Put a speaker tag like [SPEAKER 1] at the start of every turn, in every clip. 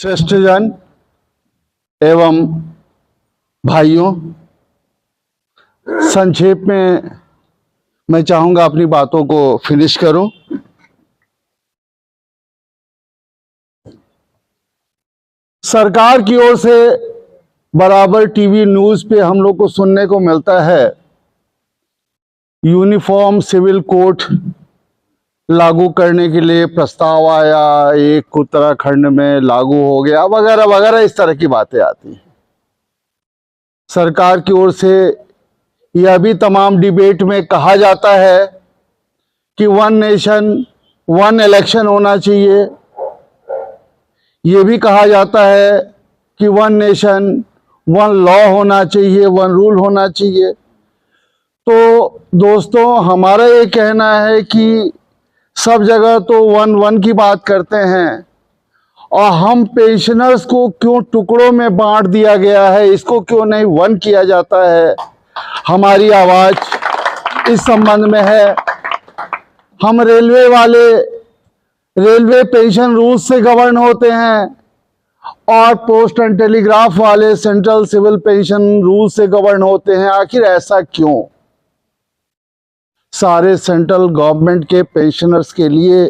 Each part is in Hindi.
[SPEAKER 1] श्रेष्ठजन एवं भाइयों, संक्षेप में मैं चाहूंगा अपनी बातों को फिनिश करूं। सरकार की ओर से बराबर टीवी न्यूज पे हम लोग को सुनने को मिलता है यूनिफॉर्म सिविल कोड लागू करने के लिए प्रस्ताव आया, एक उत्तराखंड में लागू हो गया, वगैरह वगैरह इस तरह की बातें आती हैं। सरकार की ओर से यह भी तमाम डिबेट में कहा जाता है कि वन नेशन वन इलेक्शन होना चाहिए। यह भी कहा जाता है कि वन नेशन वन लॉ होना चाहिए, वन रूल होना चाहिए। तो दोस्तों, हमारा ये कहना है कि सब जगह तो वन की बात करते हैं और हम पेंशनर्स को क्यों टुकड़ों में बांट दिया गया है, इसको क्यों नहीं वन किया जाता है। हमारी आवाज इस संबंध में है। हम रेलवे वाले रेलवे पेंशन रूल्स से गवर्न होते हैं और पोस्ट एंड टेलीग्राफ वाले सेंट्रल सिविल पेंशन रूल से गवर्न होते हैं। आखिर ऐसा क्यों? सारे सेंट्रल गवर्नमेंट के पेंशनर्स के लिए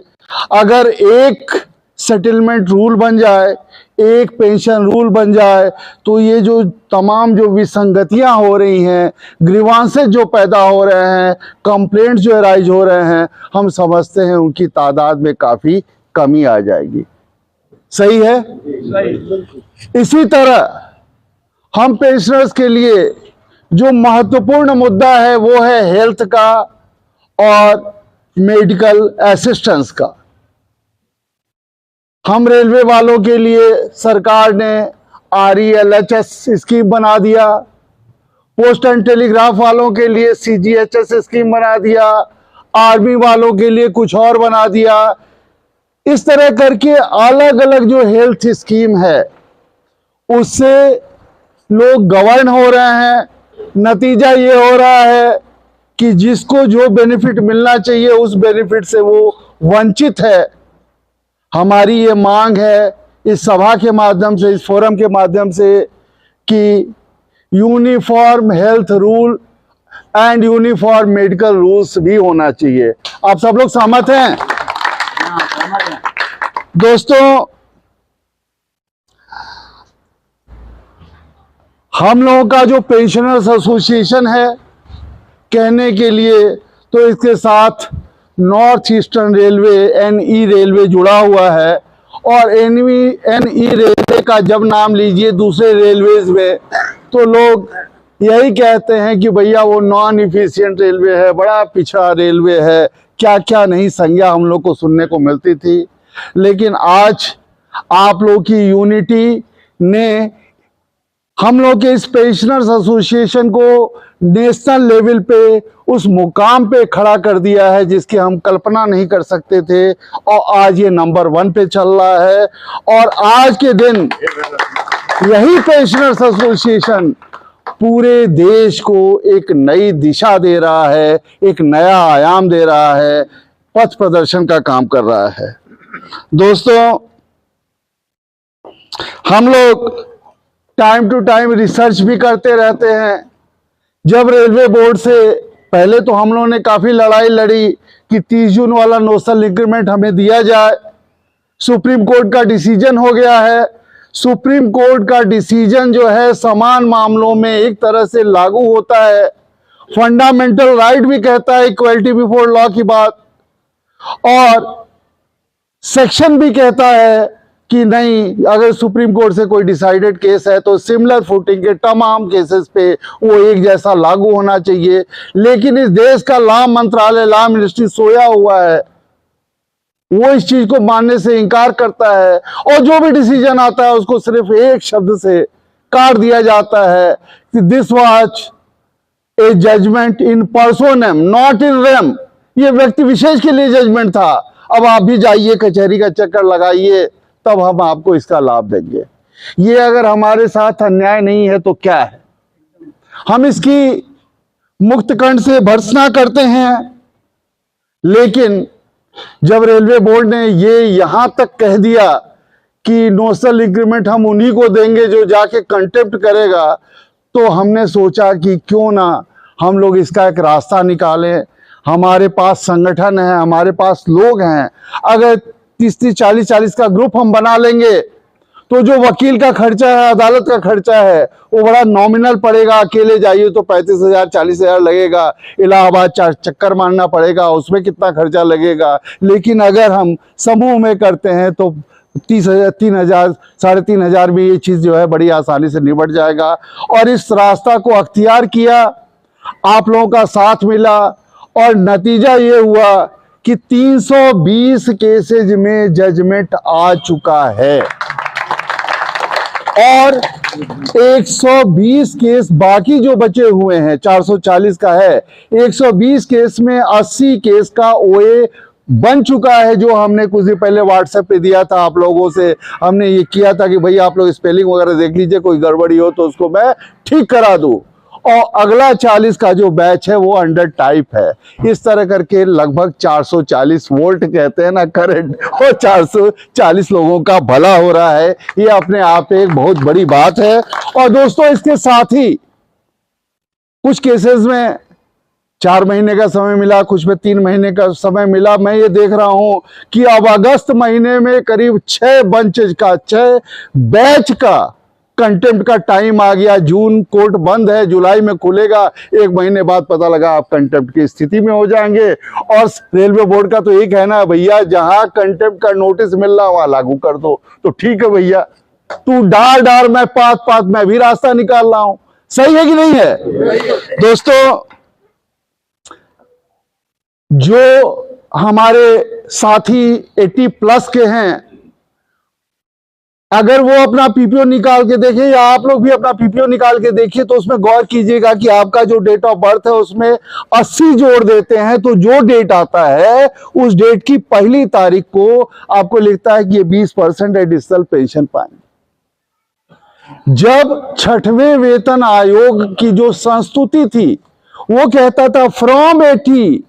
[SPEAKER 1] अगर एक सेटलमेंट रूल बन जाए, एक पेंशन रूल बन जाए, तो ये जो तमाम जो विसंगतियां हो रही हैं, ग्रीवांसेस जो पैदा हो रहे हैं, कंप्लेंट जो राइज हो रहे हैं, हम समझते हैं उनकी तादाद में काफी कमी आ जाएगी। सही है? इसी तरह हम पेंशनर्स के लिए जो महत्वपूर्ण मुद्दा है वो है हेल्थ का और मेडिकल असिस्टेंस का। हम रेलवे वालों के लिए सरकार ने RELHS स्कीम बना दिया, पोस्ट एंड टेलीग्राफ वालों के लिए CGHS स्कीम बना दिया, आर्मी वालों के लिए कुछ और बना दिया। इस तरह करके अलग अलग जो हेल्थ स्कीम है उससे लोग गवर्न हो रहे हैं। नतीजा ये हो रहा है कि जिसको जो बेनिफिट मिलना चाहिए उस बेनिफिट से वो वंचित है। हमारी ये मांग है इस सभा के माध्यम से, इस फोरम के माध्यम से, कि uniform health rule and uniform medical rules भी होना चाहिए। आप सब लोग सहमत हैं? दोस्तों, हम लोगों का जो पेंशनर्स एसोसिएशन है, कहने के लिए तो इसके साथ north eastern railway NE railway जुड़ा हुआ है और NE रेलवे का जब नाम लीजिए दूसरे रेलवेज में तो लोग यही कहते हैं कि भैया वो नॉन इफिशिएंट रेलवे है, बड़ा पिछड़ा रेलवे है, क्या क्या नहीं संज्ञा हम लोग को सुनने को मिलती थी। लेकिन आज आप लोग की यूनिटी ने हम लोग के इस पेंशनर्स एसोसिएशन को नेशनल लेवल पे उस मुकाम पे खड़ा कर दिया है जिसकी हम कल्पना नहीं कर सकते थे, और आज ये नंबर 1 पे चल रहा है। और आज के दिन यही पेंशनर्स एसोसिएशन पूरे देश को एक नई दिशा दे रहा है, एक नया आयाम दे रहा है, पथ प्रदर्शन का काम कर रहा है। दोस्तों, हम लोग टाइम टू टाइम रिसर्च भी करते रहते हैं। जब रेलवे बोर्ड से पहले तो हम लोगों ने काफी लड़ाई लड़ी कि 30 जून वाला नोशनल इंक्रीमेंट हमें दिया जाए। सुप्रीम कोर्ट का डिसीजन हो गया है। सुप्रीम कोर्ट का डिसीजन जो है समान मामलों में एक तरह से लागू होता है। फंडामेंटल राइट भी कहता है इक्वलिटी बिफोर लॉ की बात, और सेक्शन भी कहता है कि नहीं, अगर सुप्रीम कोर्ट से कोई डिसाइडेड केस है तो सिमिलर फुटिंग के तमाम केसेस पे वो एक जैसा लागू होना चाहिए। लेकिन इस देश का लॉ मंत्रालय, लॉ मिनिस्ट्री सोया हुआ है, वो इस चीज को मानने से इनकार करता है और जो भी डिसीजन आता है उसको सिर्फ एक शब्द से काट दिया जाता है कि this was a judgment in personam not in rem. ये व्यक्ति विशेष के लिए जजमेंट था। अब आप भी जाइए, कचहरी का चक्कर लगाइए, तब हम आपको इसका लाभ देंगे। ये अगर हमारे साथ अन्याय नहीं है तो क्या है? हम इसकी मुक्त कंठ से भर्त्सना करते हैं। लेकिन जब रेलवे बोर्ड ने ये यहां तक कह दिया कि नोशनल इंक्रीमेंट हम उन्हीं को देंगे जो जाके कंटेम्प्ट करेगा, तो हमने सोचा कि क्यों ना हम लोग इसका एक रास्ता निकालें। हमारे पास संगठन है, हमारे पास लोग हैं। अगर 30-30, 40-40 का ग्रुप हम बना लेंगे तो जो वकील का खर्चा है, अदालत का खर्चा है, वो बड़ा नॉमिनल पड़ेगा। अकेले जाइए तो 35,000 40,000 लगेगा, इलाहाबाद चक्कर मारना पड़ेगा, उसमें कितना खर्चा लगेगा। लेकिन अगर हम समूह में करते हैं तो 30,000, 3,000, 3,500 में ये चीज जो है बड़ी आसानी से निपट जाएगा। और इस रास्ता को अख्तियार किया, आप लोगों का साथ मिला और नतीजा ये हुआ कि 320 केसेज में जजमेंट आ चुका है और 120 केस बाकी जो बचे हुए हैं, 440 का है, 120 केस में 80 केस का ओए बन चुका है, जो हमने कुछ दिन पहले व्हाट्सएप पे दिया था आप लोगों से। हमने ये किया था कि भाई आप लोग स्पेलिंग वगैरह देख लीजिए, कोई गड़बड़ी हो तो उसको मैं ठीक करा दूं। और अगला 40 का जो बैच है वो अंडर टाइप है। इस तरह करके लगभग 440 वोल्ट कहते हैं ना करंट, और 440 लोगों का भला हो रहा है। ये अपने आप एक बहुत बड़ी बात है। और दोस्तों, इसके साथ ही कुछ केसेस में 4 महीने का समय मिला, कुछ में 3 महीने का समय मिला। मैं ये देख रहा हूं कि अब अगस्त महीने में करीब 6 बैच का कंटेम्प्ट का टाइम आ गया। जून कोर्ट बंद है, जुलाई में खुलेगा, 1 महीने बाद पता लगा आप कंटेम्प्ट की स्थिति में हो जाएंगे। और रेलवे बोर्ड का तो ये कहना है, भैया जहां कंटेम्प्ट का नोटिस मिल रहा वहां लागू कर दो। तो ठीक है भैया, तू डार मैं पात मैं भी रास्ता निकाल रहा हूं। सही है कि नहीं है? दोस्तों, जो हमारे साथी 80+ के हैं, अगर वो अपना पीपीओ निकाल के देखें या आप लोग भी अपना पीपीओ निकाल के देखिए, तो उसमें गौर कीजिएगा कि आपका जो डेट ऑफ बर्थ है उसमें 80 जोड़ देते हैं, तो जो डेट आता है उस डेट की पहली तारीख को आपको लिखता है कि ये 20% एडिशनल पेंशन पाएंगे। जब 6वें वेतन आयोग की जो संस्तुति थी वो कहता था फ्रॉम 80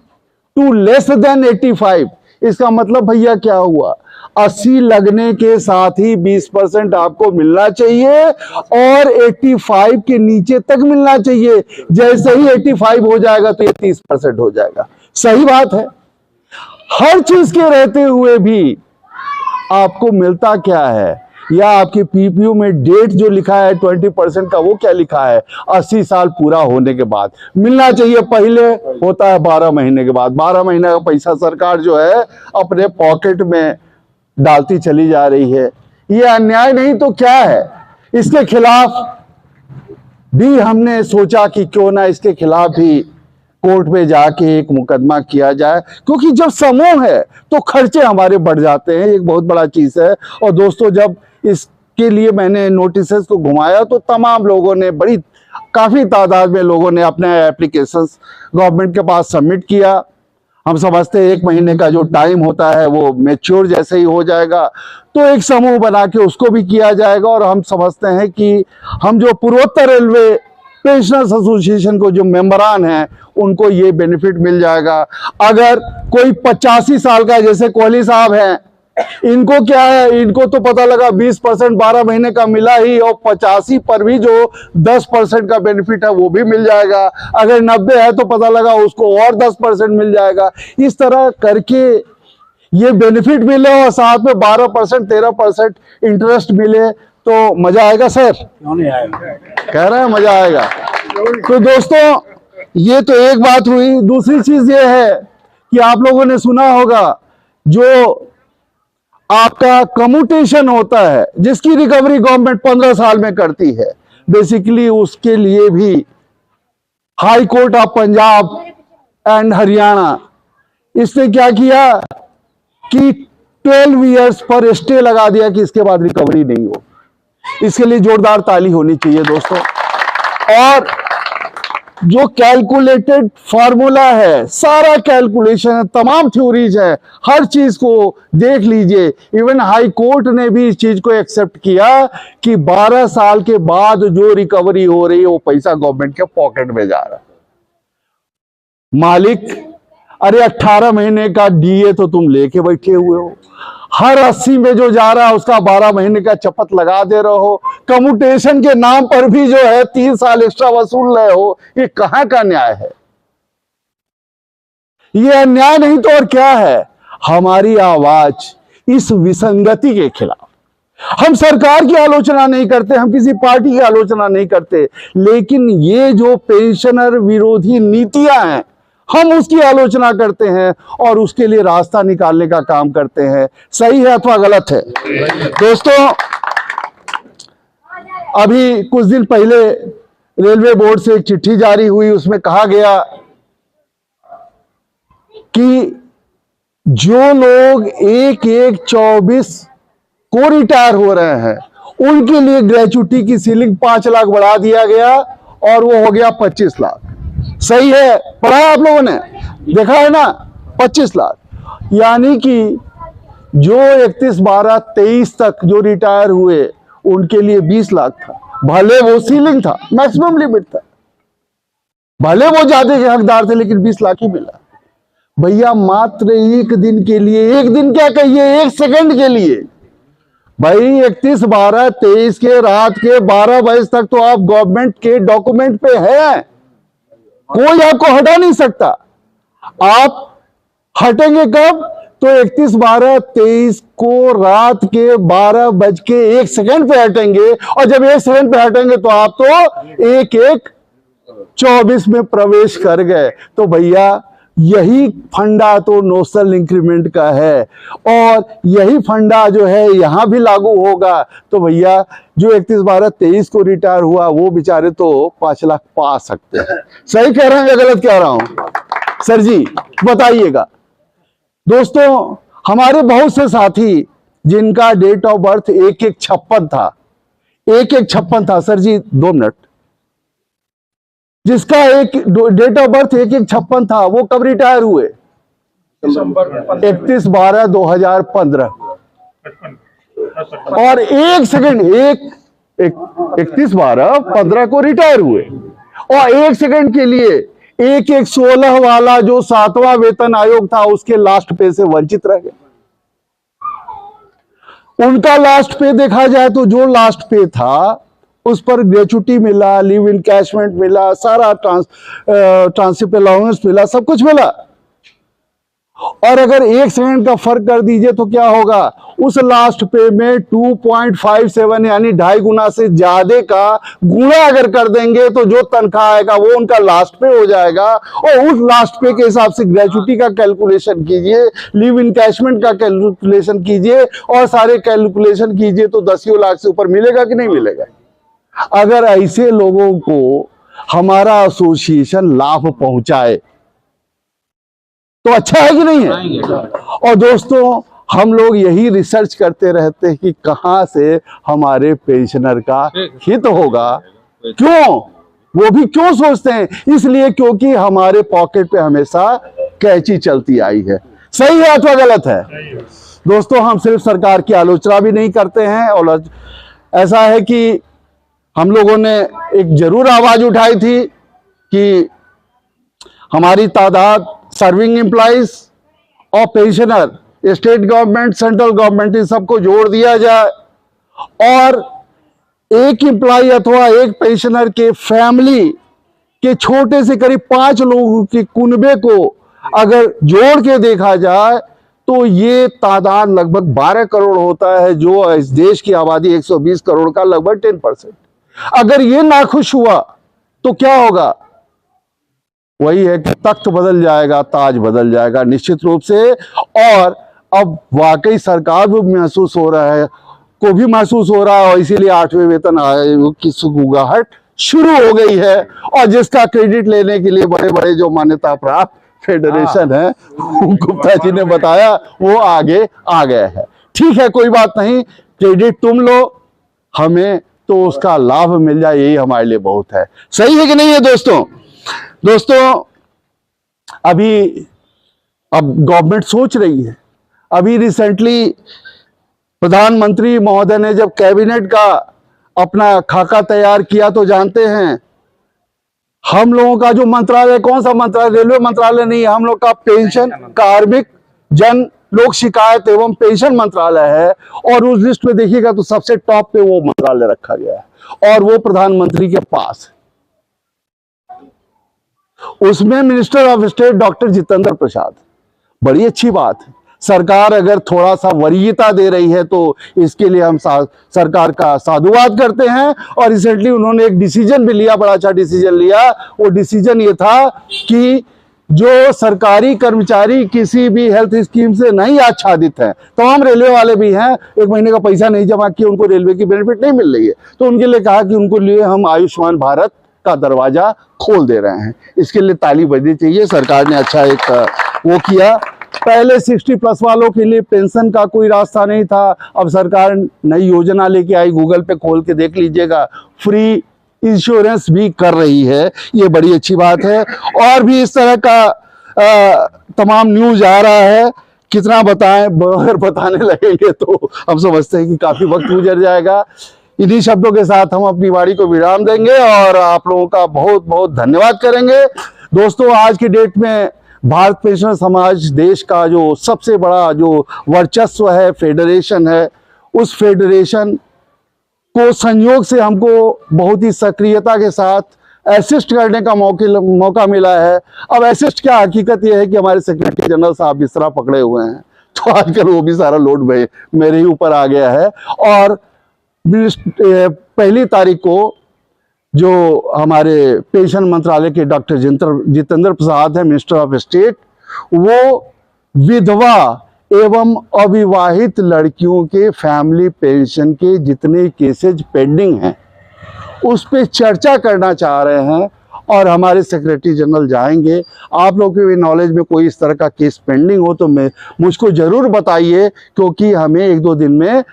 [SPEAKER 1] टू लेस देन 85, इसका मतलब भैया क्या हुआ? 80 लगने के साथ ही 20% आपको मिलना चाहिए और 85 के नीचे तक मिलना चाहिए। जैसे ही 85 हो जाएगा तो ये 30% हो जाएगा। सही बात है। हर चीज के रहते हुए भी आपको मिलता क्या है, या आपके पीपीयू में डेट जो लिखा है 20% का, वो क्या लिखा है? 80 साल पूरा होने के बाद मिलना चाहिए। पहले होता है 12 महीने के बाद। 12 महीने का पैसा सरकार जो है अपने पॉकेट में डालती चली जा रही है। ये अन्याय नहीं तो क्या है? इसके खिलाफ भी हमने सोचा कि क्यों ना इसके खिलाफ भी कोर्ट में जाके एक मुकदमा किया जाए, क्योंकि जब समूह है तो खर्चे हमारे बढ़ जाते हैं। एक बहुत बड़ा चीज है। और दोस्तों, जब इसके लिए मैंने नोटिसेस को घुमाया तो तमाम लोगों ने, काफी तादाद में लोगों ने अपने एप्लीकेशंस गवर्नमेंट के पास सबमिट किया। हम समझते हैं 1 महीने का जो टाइम होता है वो मैच्योर जैसे ही हो जाएगा तो एक समूह बना के उसको भी किया जाएगा। और हम समझते हैं कि हम जो पूर्वोत्तर रेलवे पेंशनर्स एसोसिएशन को जो मेंबरान हैं उनको ये बेनिफिट मिल जाएगा। अगर कोई 85 साल का, जैसे कोहली साहब हैं, इनको क्या है, इनको तो पता लगा 20% 12 महीने का मिला ही, और 85 पर भी जो 10% का बेनिफिट है वो भी मिल जाएगा। अगर 90 है तो पता लगा उसको और 10% मिल जाएगा। इस तरह करके ये बेनिफिट मिले और साथ में 12% 13% इंटरेस्ट मिले तो मजा आएगा सर? क्यों नहीं आएगा? कह रहे हैं मजा आएगा। तो दोस्तों, ये तो एक बात हुई। दूसरी चीज ये है कि आप लोगों ने सुना होगा, जो आपका कम्यूटेशन होता है, जिसकी रिकवरी गवर्नमेंट 15 साल में करती है, बेसिकली उसके लिए भी high court of Punjab and Haryana, इसने क्या किया कि 12 इयर्स पर स्टे लगा दिया कि इसके बाद रिकवरी नहीं हो। इसके लिए जोरदार ताली होनी चाहिए दोस्तों। और जो कैलकुलेटेड फॉर्मूला है, सारा कैलकुलेशन है, तमाम थ्योरीज है, हर चीज को देख लीजिए। इवन हाई कोर्ट ने भी इस चीज को एक्सेप्ट किया कि 12 साल के बाद जो रिकवरी हो रही है वो पैसा गवर्नमेंट के पॉकेट में जा रहा है। मालिक, अरे 18 महीने का डीए तो तुम लेके बैठे हुए हो, हर 80 में जो जा रहा है उसका 12 महीने का चपत लगा दे रहे हो। कम्यूटेशन के नाम पर भी जो है 3 साल एक्स्ट्रा वसूल रहे हो। ये कहां का न्याय है? ये अन्याय नहीं तो और क्या है? हमारी आवाज इस विसंगति के खिलाफ, हम सरकार की आलोचना नहीं करते, हम किसी पार्टी की आलोचना नहीं करते, लेकिन ये जो पेंशनर विरोधी नीतियां हैं हम उसकी आलोचना करते हैं और उसके लिए रास्ता निकालने का काम करते हैं। सही है अथवा गलत है? दोस्तों, अभी कुछ दिन पहले रेलवे बोर्ड से एक चिट्ठी जारी हुई, उसमें कहा गया कि जो लोग 1/1/24 को रिटायर हो रहे हैं उनके लिए ग्रेचुटी की सीलिंग 5 लाख बढ़ा दिया गया और वो हो गया 25 लाख। सही है? पढ़ा आप लोगों ने, देखा है ना? 25 लाख, यानी कि जो 31/12/23 तक जो रिटायर हुए उनके लिए 20 लाख था। भले वो सीलिंग था, मैक्सिमम लिमिट था, भले वो ज्यादा के हकदार थे, लेकिन 20 लाख ही मिला। भैया मात्र एक दिन के लिए, एक दिन क्या कहिए, 1 सेकंड के लिए, भाई 31/12/23 के रात के 12 बजे तक तो आप गवर्नमेंट के डॉक्यूमेंट पे हैं, कोई आपको हटा नहीं सकता। आप हटेंगे कब? तो 31/12/23 को रात के 12:01 पे हटेंगे, और जब 1 सेकंड पे हटेंगे तो आप तो 1/1/24 में प्रवेश कर गए। तो भैया यही फंडा तो नोशनल इंक्रीमेंट का है, और यही फंडा जो है यहां भी लागू होगा। तो भैया जो 31/12/23 को रिटायर हुआ वो बेचारे तो 5 लाख पा सकते हैं। सही कह रहे हैं या गलत कह रहा हूं? सर जी बताइएगा। दोस्तों, हमारे बहुत से साथी जिनका डेट ऑफ बर्थ 1156 था, 1156 था सर जी, 2 मिनट, जिसका एक डेट ऑफ बर्थ 1156 था, वो कब रिटायर हुए? 31/12/2015। और 1 सेकंड, 31/12/15 को रिटायर हुए, और 1 सेकंड के लिए 1/1/16 वाला जो 7वां वेतन आयोग था उसके लास्ट पे से वंचित रह गए। उनका लास्ट पे देखा जाए तो जो लास्ट पे था उस पर ग्रेचुटी मिला, लीव इनकैशमेंट मिला, सारा ट्रांसशिप अलाउंस मिला, सब कुछ मिला। और अगर 1 सेकंड का फर्क कर दीजिए तो क्या होगा? उस लास्ट पे में 2.57 यानी 2.5 गुना से ज्यादा का गुणा अगर कर देंगे तो जो तनख्वाह आएगा वो उनका लास्ट पे हो जाएगा, और उस लास्ट पे के हिसाब से ग्रेचुटी का कैलकुलेशन कीजिए, लीव इनकैशमेंट का कैलकुलेशन कीजिए, और सारे कैलकुलेशन कीजिए तो 10 लाख से ऊपर मिलेगा कि नहीं मिलेगा? अगर ऐसे लोगों को हमारा एसोसिएशन लाभ पहुंचाए तो अच्छा है कि नहीं है? और दोस्तों, हम लोग यही रिसर्च करते रहते हैं कि कहां से हमारे पेंशनर का हित होगा। क्यों? वो भी क्यों सोचते हैं? इसलिए क्योंकि हमारे पॉकेट पे हमेशा कैंची चलती आई है। सही है अथवा गलत है? दोस्तों, हम सिर्फ सरकार की आलोचना भी नहीं करते हैं, और ऐसा है कि हम लोगों ने एक जरूर आवाज उठाई थी कि हमारी तादाद सर्विंग एम्प्लॉइज और pensioner, state government, central government, इन सबको जोड़ दिया जाए, और एक एम्प्लॉय अथवा एक पेंशनर के फैमिली के छोटे से करीब 5 लोगों के कुनबे को अगर जोड़ के देखा जाए तो ये तादाद लगभग 12 करोड़ होता है, जो इस देश की आबादी 120 करोड़ का लगभग 10%। अगर ये नाखुश हुआ तो क्या होगा? वही है कि तख्त बदल जाएगा, ताज बदल जाएगा निश्चित रूप से। और अब वाकई सरकार को महसूस हो रहा है, और इसीलिए 8वें वेतन आयोग की सुगबुगाहट शुरू हो गई है, और जिसका क्रेडिट लेने के लिए बड़े बड़े जो मान्यता प्राप्त फेडरेशन है, गुप्ता जी ने बताया, वो आगे आ गए हैं। ठीक है, कोई बात नहीं, क्रेडिट तुम लो, हमें तो उसका लाभ मिल जाए, यही हमारे लिए बहुत है। सही है कि नहीं है दोस्तों? अभी अब गवर्नमेंट सोच रही है। अभी रिसेंटली प्रधानमंत्री महोदय ने जब कैबिनेट का अपना खाका तैयार किया तो जानते हैं, हम लोगों का जो मंत्रालय, कौन सा मंत्रालय? रेलवे मंत्रालय नहीं, हम लोग का पेंशन कार्मिक जन लोक शिकायत एवं पेंशन मंत्रालय है, और उस लिस्ट में देखिएगा तो सबसे टॉप पे वो मंत्रालय रखा गया है और वो प्रधानमंत्री के पास। उसमें minister of state doctor Jitendra Prasad. बड़ी अच्छी बात है, सरकार अगर थोड़ा सा वरीयता दे रही है तो इसके लिए हम सरकार का साधुवाद करते हैं। और रिसेंटली उन्होंने एक डिसीजन भी लिया, बड़ा अच्छा डिसीजन लिया। वो डिसीजन ये था कि जो सरकारी कर्मचारी किसी भी हेल्थ स्कीम से नहीं आच्छादित हैं, तमाम रेलवे वाले भी हैं, 1 महीने का पैसा नहीं जमा किया, उनको रेलवे की बेनिफिट नहीं मिल रही है, तो उनके लिए कहा कि उनको लिए हम आयुष्मान भारत का दरवाजा खोल दे रहे हैं। इसके लिए ताली बजनी चाहिए, सरकार ने अच्छा एक वो किया। पहले 60+ वालों के लिए पेंशन का कोई रास्ता नहीं था, अब सरकार नई योजना लेके आई, गूगल पे खोल के देख लीजिएगा, फ्री इंश्योरेंस भी कर रही है, ये बड़ी अच्छी बात है। और भी इस तरह का तमाम न्यूज आ रहा है, कितना बताएं, अगर बताने लगेंगे तो हम समझते हैं कि काफी वक्त गुजर जाएगा। इन्हीं शब्दों के साथ हम अपनी वाणी को विराम देंगे और आप लोगों का बहुत बहुत धन्यवाद करेंगे। दोस्तों, आज की डेट में भारत पेंशनर समाज देश का जो सबसे बड़ा जो वर्चस्व है, फेडरेशन है, उस फेडरेशन को संयोग से हमको बहुत ही सक्रियता के साथ असिस्ट करने का मौका मिला है। अब असिस्ट क्या, हकीकत यह है कि हमारे सेक्रेटरी जनरल साहब बिस्तरा पकड़े हुए हैं, तो आजकल वो भी सारा लोड मेरे ही ऊपर आ गया है। और 1 तारीख को जो हमारे पेंशन मंत्रालय के डॉक्टर जितेंद्र प्रसाद है, मिनिस्टर ऑफ स्टेट, वो विधवा एवं अविवाहित लड़कियों के फैमिली पेंशन के जितने केसेज पेंडिंग हैं उस पे चर्चा करना चाह रहे हैं और हमारे सेक्रेटरी जनरल जाएंगे। आप लोगों के भी नॉलेज में कोई इस तरह का केस पेंडिंग हो तो मुझको जरूर बताइए, क्योंकि हमें 1-2 दिन में,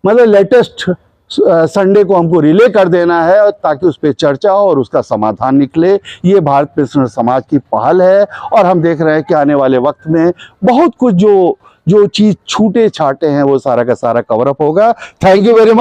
[SPEAKER 1] मतलब लेटेस्ट संडे को हमको रिले कर देना है, ताकि उस पर चर्चा हो और उसका समाधान निकले। ये भारत पेंशनर समाज की पहल है और हम देख रहे हैं कि आने वाले वक्त में बहुत कुछ जो चीज छूटे छाटे हैं वो सारा का सारा कवर अप होगा। Thank you very much.